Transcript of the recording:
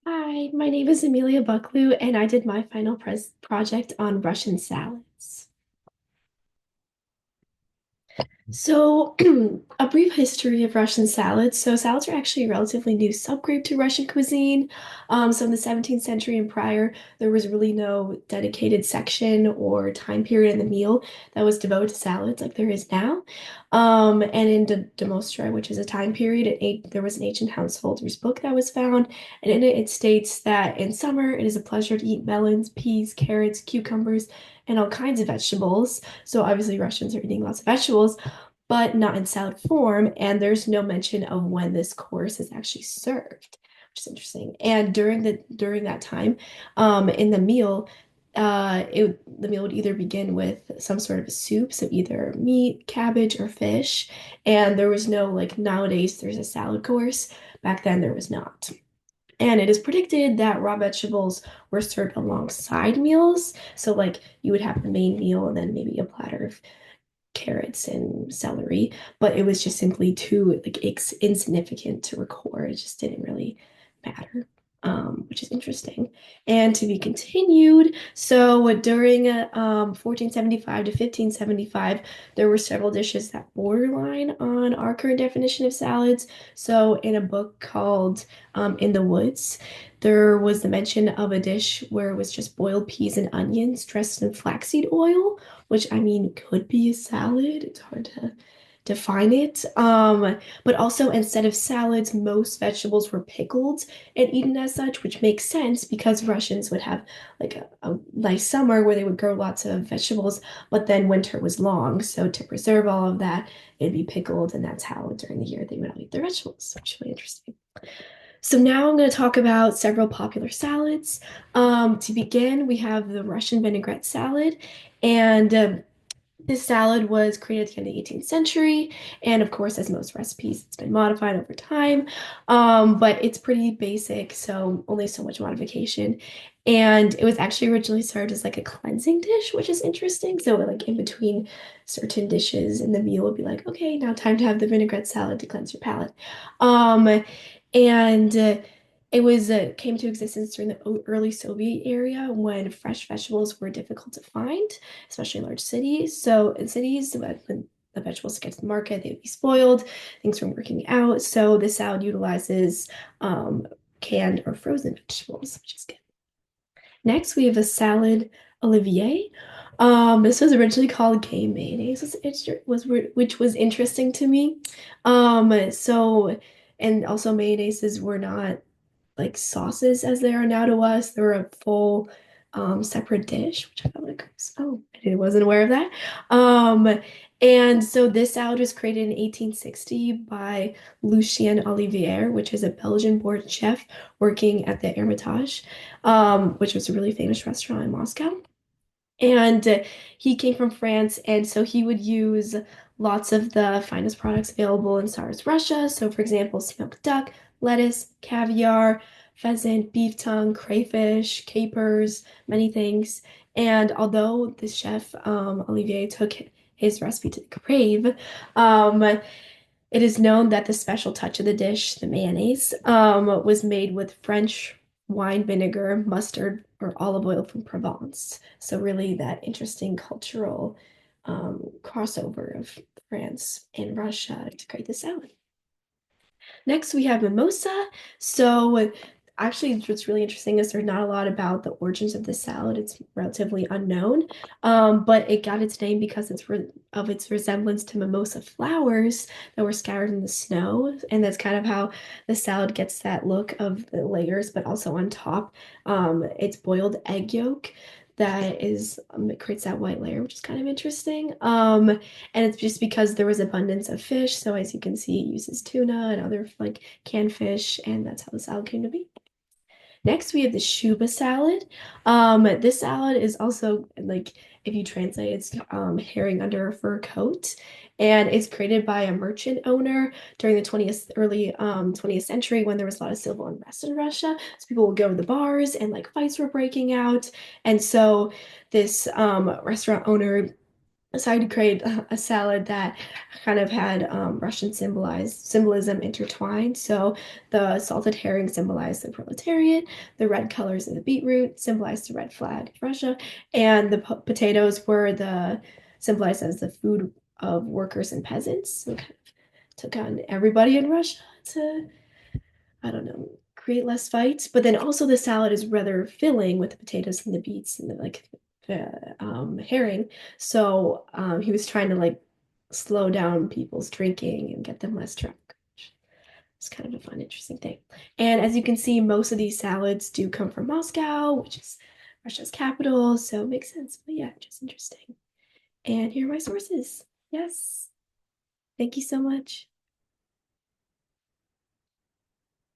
Hi, my name is Emilia Bucklew, and I did my final pres project on Russian salads. So, a brief history of Russian salads. So, salads are actually a relatively new subgroup to Russian cuisine. So, in the 17th century and prior, there was really no dedicated section or time period in the meal that was devoted to salads like there is now. And in Demostra, which is a time period, there was an ancient householder's book that was found, and in it, it states that in summer, it is a pleasure to eat melons, peas, carrots, cucumbers, and all kinds of vegetables. So, obviously, Russians are eating lots of vegetables but not in salad form. And there's no mention of when this course is actually served, which is interesting. And during that time, in the meal, the meal would either begin with some sort of a soup, so either meat, cabbage, or fish. And there was no like nowadays there's a salad course. Back then there was not. And it is predicted that raw vegetables were served alongside meals. So, like, you would have the main meal and then maybe a platter of carrots and celery, but it was just simply too like insignificant to record. It just didn't really matter, which is interesting. And to be continued. So during 1475 to 1575, there were several dishes that borderline on our current definition of salads. So in a book called In the Woods, there was the mention of a dish where it was just boiled peas and onions dressed in flaxseed oil, which I mean could be a salad. It's hard to define it. But also instead of salads, most vegetables were pickled and eaten as such, which makes sense because Russians would have like a nice summer where they would grow lots of vegetables, but then winter was long. So to preserve all of that, it'd be pickled, and that's how during the year they would all eat their vegetables, which is really interesting. So now I'm going to talk about several popular salads. To begin, we have the Russian vinaigrette salad, and this salad was created at the end of the 18th century, and of course, as most recipes, it's been modified over time. But it's pretty basic, so only so much modification. And it was actually originally served as like a cleansing dish, which is interesting. So, like in between certain dishes, and the meal would be like, okay, now time to have the vinaigrette salad to cleanse your palate. And It was came to existence during the early Soviet era when fresh vegetables were difficult to find, especially in large cities. So in cities, when the vegetables get to the market, they would be spoiled, things weren't working out. So the salad utilizes canned or frozen vegetables, which is good. Next, we have a salad Olivier. This was originally called game mayonnaise, which was interesting to me. And also mayonnaises were not like sauces as they are now to us. They were a full separate dish, which I felt like oh, I wasn't aware of that. And so this salad was created in 1860 by Lucien Olivier, which is a Belgian-born chef working at the Hermitage, which was a really famous restaurant in Moscow. And he came from France, and so he would use lots of the finest products available in Tsar's Russia. So, for example, smoked duck, lettuce, caviar, pheasant, beef tongue, crayfish, capers, many things. And although the chef, Olivier, took his recipe to the grave, it is known that the special touch of the dish, the mayonnaise, was made with French wine vinegar, mustard, or olive oil from Provence. So really that interesting cultural crossover of France and Russia to create the salad. Next, we have mimosa. So, actually, what's really interesting is there's not a lot about the origins of the salad. It's relatively unknown, but it got its name because of its resemblance to mimosa flowers that were scattered in the snow, and that's kind of how the salad gets that look of the layers, but also on top, it's boiled egg yolk. That is, it creates that white layer, which is kind of interesting. And it's just because there was abundance of fish. So as you can see, it uses tuna and other like canned fish, and that's how the salad came to be. Next, we have the Shuba salad. This salad is also like if you translate, it's herring under a fur coat, and it's created by a merchant owner during the 20th century when there was a lot of civil unrest in Russia. So people would go to the bars and like fights were breaking out, and so this restaurant owner decided to create a salad that kind of had Russian symbolism intertwined. So the salted herring symbolized the proletariat, the red colors of the beetroot symbolized the red flag of Russia, and the potatoes were the symbolized as the food of workers and peasants. So kind of took on everybody in Russia to, I don't know, create less fights. But then also the salad is rather filling with the potatoes and the beets and the herring. So he was trying to like slow down people's drinking and get them less drunk. It's kind of a fun, interesting thing. And as you can see, most of these salads do come from Moscow, which is Russia's capital. So it makes sense. But yeah, just interesting. And here are my sources. Yes. Thank you so much.